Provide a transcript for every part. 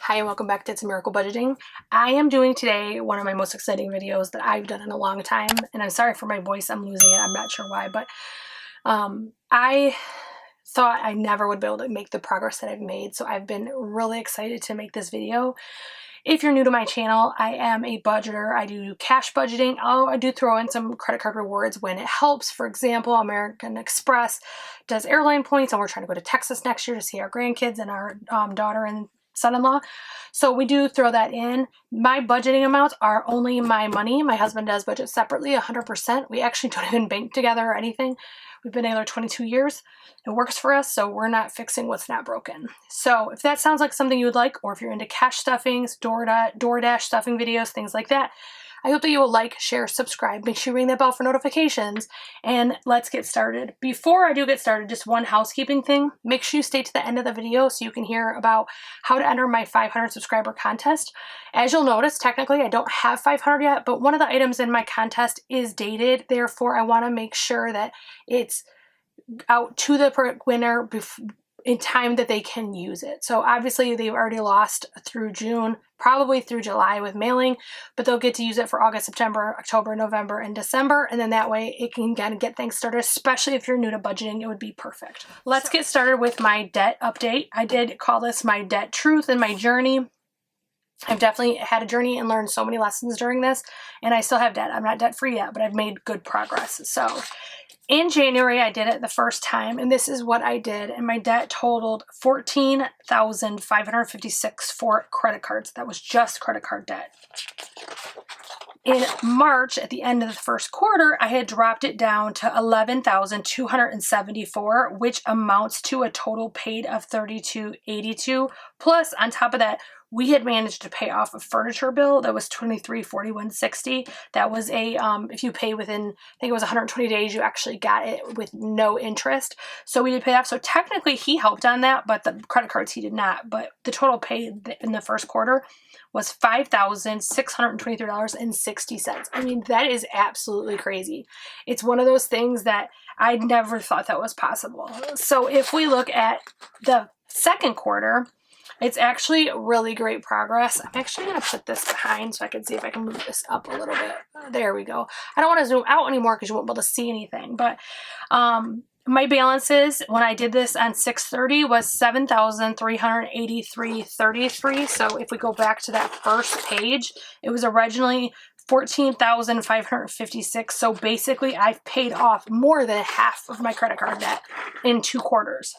Hi and welcome back to It's a Miracle Budgeting. I am doing today one of my most exciting videos that I've done in a long time, and I'm sorry for my voice, I'm losing it, I'm not sure why, but I thought I never would be able to make the progress that I've made, so I've been really excited to make this video. If you're new to my channel, I am a budgeter. I do cash budgeting. I do throw in some credit card rewards when it helps. For example, American Express does airline points, and we're trying to go to Texas next year to see our grandkids and our daughter and son-in-law. So we do throw that in. My budgeting amounts are only my money. My husband does budget separately, 100%. We actually don't even bank together or anything. We've been together 22 years. It works for us, so we're not fixing what's not broken. So if that sounds like something you would like, or if you're into cash stuffings, DoorDash stuffing videos, things like that, I hope that you will like, share, subscribe. Make sure you ring that bell for notifications, and let's get started. Before I do get started, just one housekeeping thing. Make sure you stay to the end of the video so you can hear about how to enter my 500 subscriber contest. As you'll notice, technically I don't have 500 yet, but one of the items in my contest is dated. Therefore, I want to make sure that it's out to the winner in time that they can use it. So obviously they've already lost through June, probably through July with mailing, but they'll get to use it for August, September, October, November, and December. And then that way it can kind of get things started, especially if you're new to budgeting, it would be perfect. Let's get started with my debt update. I did call this my debt truth and my journey. I've definitely had a journey and learned so many lessons during this, and I still have debt. I'm not debt free yet, but I've made good progress. So in January, I did it the first time, and this is what I did, and my debt totaled $14,556 for credit cards. That was just credit card debt. In March, at the end of the first quarter, I had dropped it down to $11,274, which amounts to a total paid of $32.82. Plus, on top of that, we had managed to pay off a furniture bill that was $23.41.60. That was a, if you pay within, I think it was 120 days, you actually got it with no interest. So we did pay off. So technically he helped on that, but the credit cards he did not. But the total paid in the first quarter was $5,623.60. I mean, that is absolutely crazy. It's one of those things that I never thought that was possible. So if we look at the second quarter, it's actually really great progress. I'm actually going to put this behind so I can see if I can move this up a little bit. There we go. I don't want to zoom out anymore because you won't be able to see anything. But my balances when I did this on 6/30 was $7,383.33. So if we go back to that first page, it was originally $14,556. So basically I've paid off more than half of my credit card debt in 2 quarters.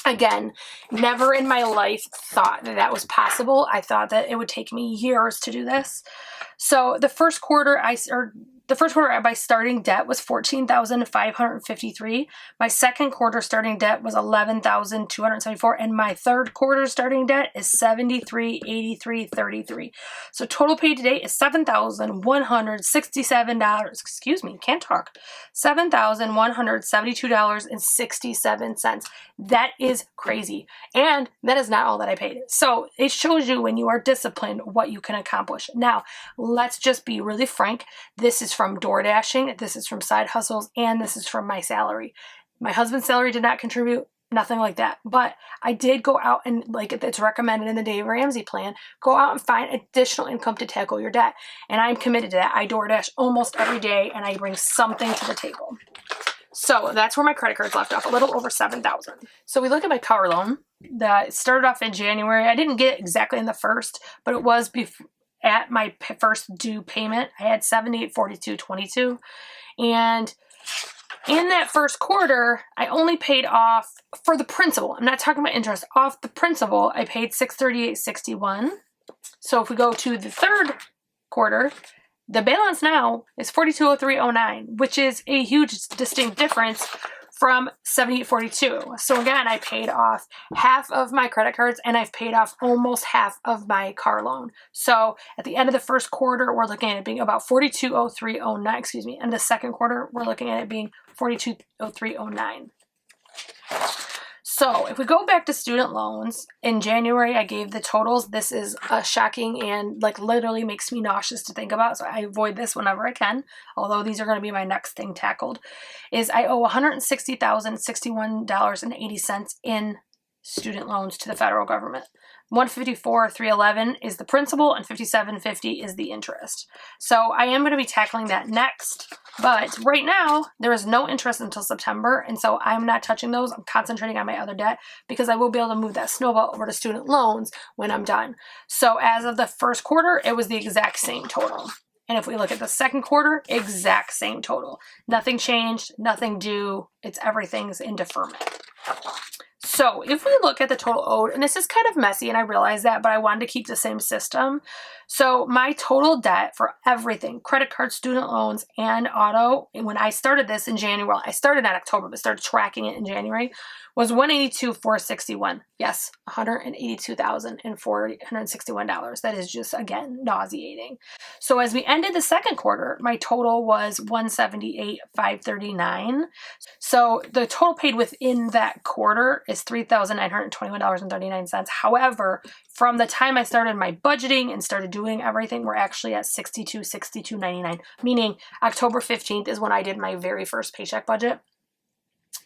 Again, never in my life thought that that was possible. I thought that it would take me years to do this. So the first quarter my starting debt was $14,553. My second quarter starting debt was $11,274, and my third quarter starting debt is $73.83.33. So total paid today is $7,167. Excuse me, can't talk. $7,172.67. That is crazy, and that is not all that I paid. So it shows you when you are disciplined what you can accomplish. Now, let's just be really frank. This is from DoorDashing, this is from side hustles, and this is from my salary. My husband's salary did not contribute, nothing like that. But I did go out and, like it's recommended in the Dave Ramsey plan, go out and find additional income to tackle your debt. And I'm committed to that. I DoorDash almost every day, and I bring something to the table. So that's where my credit cards left off, a little over $7,000. So we look at my car loan that started off in January. I didn't get exactly in the first, but it was at my first due payment. I had $78.42.22, and in that first quarter, I only paid off for the principal. I'm not talking about interest. Off the principal, I paid $638.61. So if we go to the third quarter, the balance now is $42.03.09, which is a huge distinct difference from $78.42. So again, I paid off half of my credit cards, and I've paid off almost half of my car loan. So at the end of the first quarter, we're looking at it being about $42.03.09, excuse me. And the second quarter, we're looking at it being $42.03.09. So if we go back to student loans, in January I gave the totals. This is shocking and like literally makes me nauseous to think about, so I avoid this whenever I can, although these are going to be my next thing tackled, is I owe $160,061.80 in student loans to the federal government. $154,311 is the principal, and $57.50 is the interest. So I am going to be tackling that next. But right now, there is no interest until September, and so I'm not touching those. I'm concentrating on my other debt because I will be able to move that snowball over to student loans when I'm done. So as of the first quarter, it was the exact same total. And if we look at the second quarter, exact same total. Nothing changed, nothing due. It's everything's in deferment. So if we look at the total owed, and this is kind of messy and I realize that, but I wanted to keep the same system. So my total debt for everything, credit card, student loans, and auto, and when I started this in January, I started in October, but started tracking it in January, was $182,461. Yes, $182,461. That is just, again, nauseating. So as we ended the second quarter, my total was $178,539. So the total paid within that quarter is $3,921.39. However, from the time I started my budgeting and started doing everything, we're actually at $62.99, meaning October 15th is when I did my very first paycheck budget.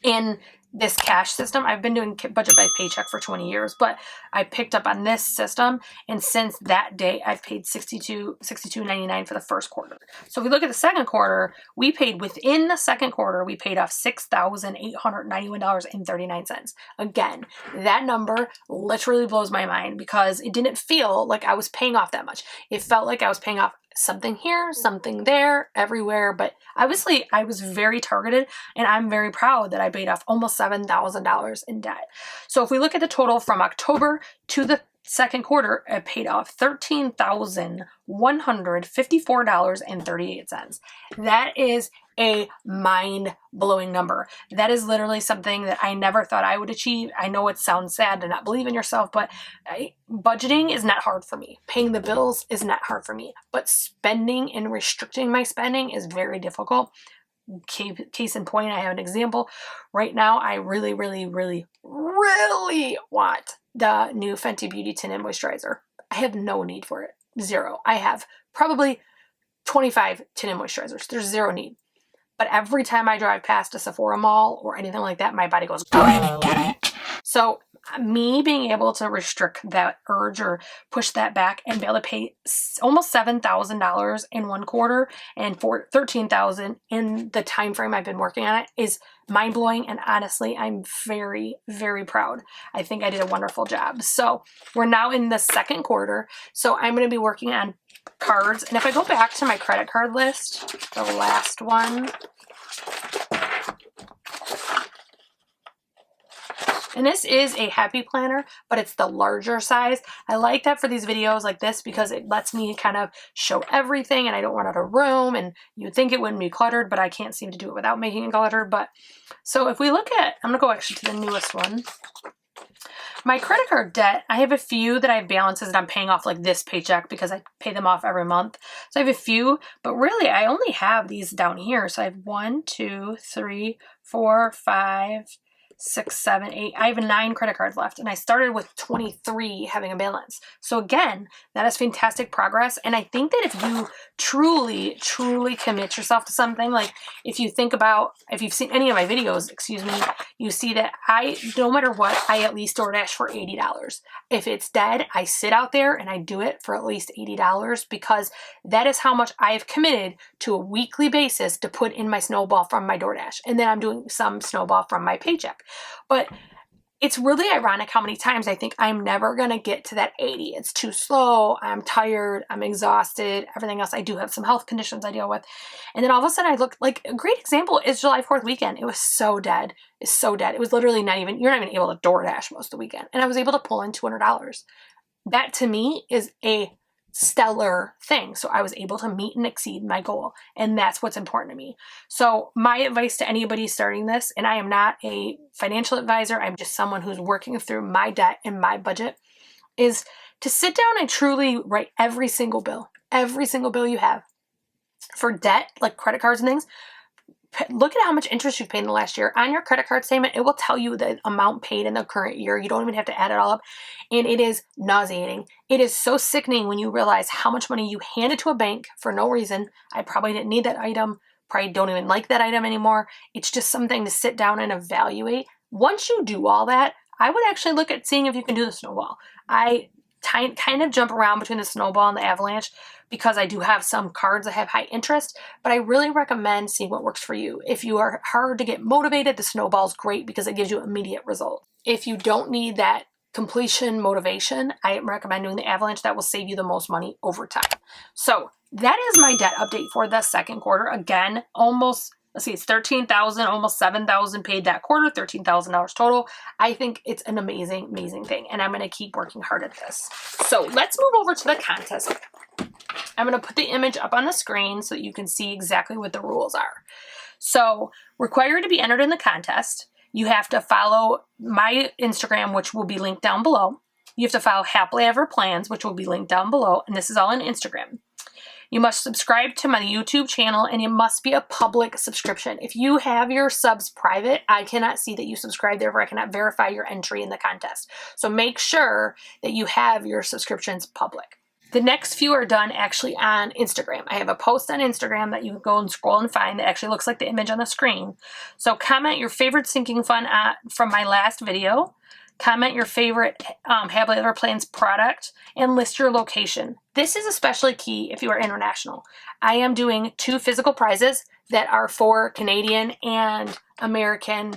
In this cash system, I've been doing budget by paycheck for 20 years, but I picked up on this system, and since that day, I've paid $62.99 for the first quarter. So if we look at the second quarter, we paid within the second quarter, we paid off $6,891.39. Again, that number literally blows my mind because it didn't feel like I was paying off that much. It felt like I was paying off something here, something there, everywhere. But obviously I was very targeted, and I'm very proud that I paid off almost $7,000 in debt. So if we look at the total from October to the second quarter, I paid off $13,154.38. That is a mind-blowing number. That is literally something that I never thought I would achieve. I know it sounds sad to not believe in yourself, but budgeting is not hard for me. Paying the bills is not hard for me, but spending and restricting my spending is very difficult. Case in point, I have an example. Right now, I really, really, really, really want the new Fenty Beauty Tinted Moisturizer. I have no need for it. Zero. I have probably 25 tinted moisturizers. There's zero need. But every time I drive past a Sephora mall or anything like that, my body goes, get it. So me being able to restrict that urge or push that back and be able to pay almost $7,000 in one quarter and for $13,000 in the time frame I've been working on it is mind-blowing, and honestly, I'm very, very proud. I think I did a wonderful job. So we're now in the second quarter, so I'm going to be working on cards. And if I go back to my credit card list, the last one, and this is a Happy Planner, but it's the larger size. I like that for these videos like this because it lets me kind of show everything and I don't run out of room, and you'd think it wouldn't be cluttered, but I can't seem to do it without making it cluttered. But so if we look at, I'm gonna go actually to the newest one. My credit card debt, I have a few that I have balances that I'm paying off like this paycheck because I pay them off every month. So I have a few, but really I only have these down here. So I have 1, 2, 3, 4, 5, 6, 7, 8. I have 9 credit cards left, and I started with 23 having a balance. So again, that is fantastic progress. And I think that if you truly, truly commit yourself to something, like if you think about, if you've seen any of my videos, excuse me, you see that no matter what, I at least DoorDash for $80. If it's dead, I sit out there and I do it for at least $80 because that is how much I have committed to a weekly basis to put in my snowball from my DoorDash. And then I'm doing some snowball from my paycheck. But it's really ironic how many times I think I'm never going to get to that 80. It's too slow. I'm tired. I'm exhausted. Everything else. I do have some health conditions I deal with. And then all of a sudden I look, like a great example is July 4th weekend. It was so dead. It's so dead. It was literally you're not even able to DoorDash most of the weekend. And I was able to pull in $200. That to me is a stellar thing. So I was able to meet and exceed my goal. And that's what's important to me. So my advice to anybody starting this, and I am not a financial advisor, I'm just someone who's working through my debt and my budget, is to sit down and truly write every single bill you have for debt, like credit cards and things. Look at how much interest you've paid in the last year. On your credit card statement, it will tell you the amount paid in the current year. You don't even have to add it all up. And it is nauseating. It is so sickening when you realize how much money you handed to a bank for no reason. I probably didn't need that item. Probably don't even like that item anymore. It's just something to sit down and evaluate. Once you do all that, I would actually look at seeing if you can do the snowball. I kind of jump around between the snowball and the avalanche because I do have some cards that have high interest, but I really recommend seeing what works for you. If you are hard to get motivated, the snowball is great because it gives you immediate results. If you don't need that completion motivation, I recommend doing the avalanche. That will save you the most money over time. So that is my debt update for the second quarter. Again, almost, let's see, it's $13,000, almost $7,000 paid that quarter, $13,000 total. I think it's an amazing, amazing thing, and I'm going to keep working hard at this. So let's move over to the contest. I'm going to put the image up on the screen so that you can see exactly what the rules are. So, required to be entered in the contest, you have to follow my Instagram, which will be linked down below. You have to follow HappilyEverPlans, which will be linked down below, and this is all on Instagram. You must subscribe to my YouTube channel, and it must be a public subscription. If you have your subs private, I cannot see that you subscribe there, or I cannot verify your entry in the contest. So make sure that you have your subscriptions public. The next few are done actually on Instagram. I have a post on Instagram that you can go and scroll and find that actually looks like the image on the screen. So comment your favorite sinking fun from my last video. Comment your favorite HappilyEverPlans product and list your location. This is especially key if you are international. I am doing 2 physical prizes that are for Canadian and American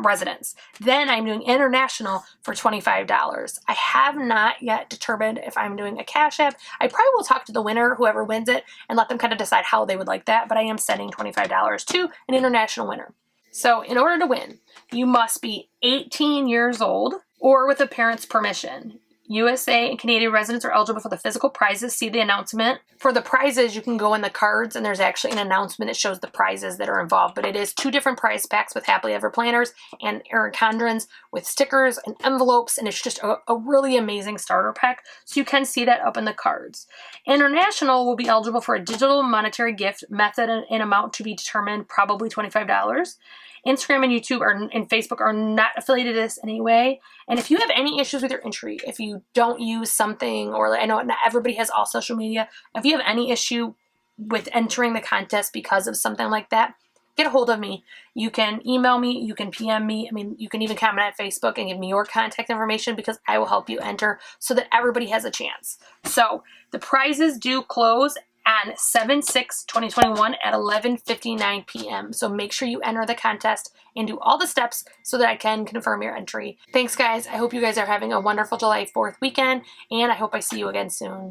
residents. Then I'm doing international for $25. I have not yet determined if I'm doing a Cash App. I probably will talk to the winner, whoever wins it, and let them kind of decide how they would like that, but I am sending $25 to an international winner. So in order to win, you must be 18 years old or with a parent's permission. USA and Canadian residents are eligible for the physical prizes. See the announcement. For the prizes, you can go in the cards, and there's actually an announcement that shows the prizes that are involved. But it is 2 different prize packs with Happily Ever Planners and Erin Condren's with stickers and envelopes, and it's just a really amazing starter pack. So you can see that up in the cards. International will be eligible for a digital monetary gift, method and amount to be determined, probably $25. Instagram and YouTube and Facebook are not affiliated to this anyway. And if you have any issues with your entry, if you don't use something, or I know not everybody has all social media, if you have any issue with entering the contest because of something like that, get a hold of me. You can email me, you can PM me, you can even comment on Facebook and give me your contact information because I will help you enter so that everybody has a chance. So the prizes do close on 7/6/2021 at 11:59 p.m. So make sure you enter the contest and do all the steps so that I can confirm your entry. Thanks, guys. I hope you guys are having a wonderful July 4th weekend, and I hope I see you again soon.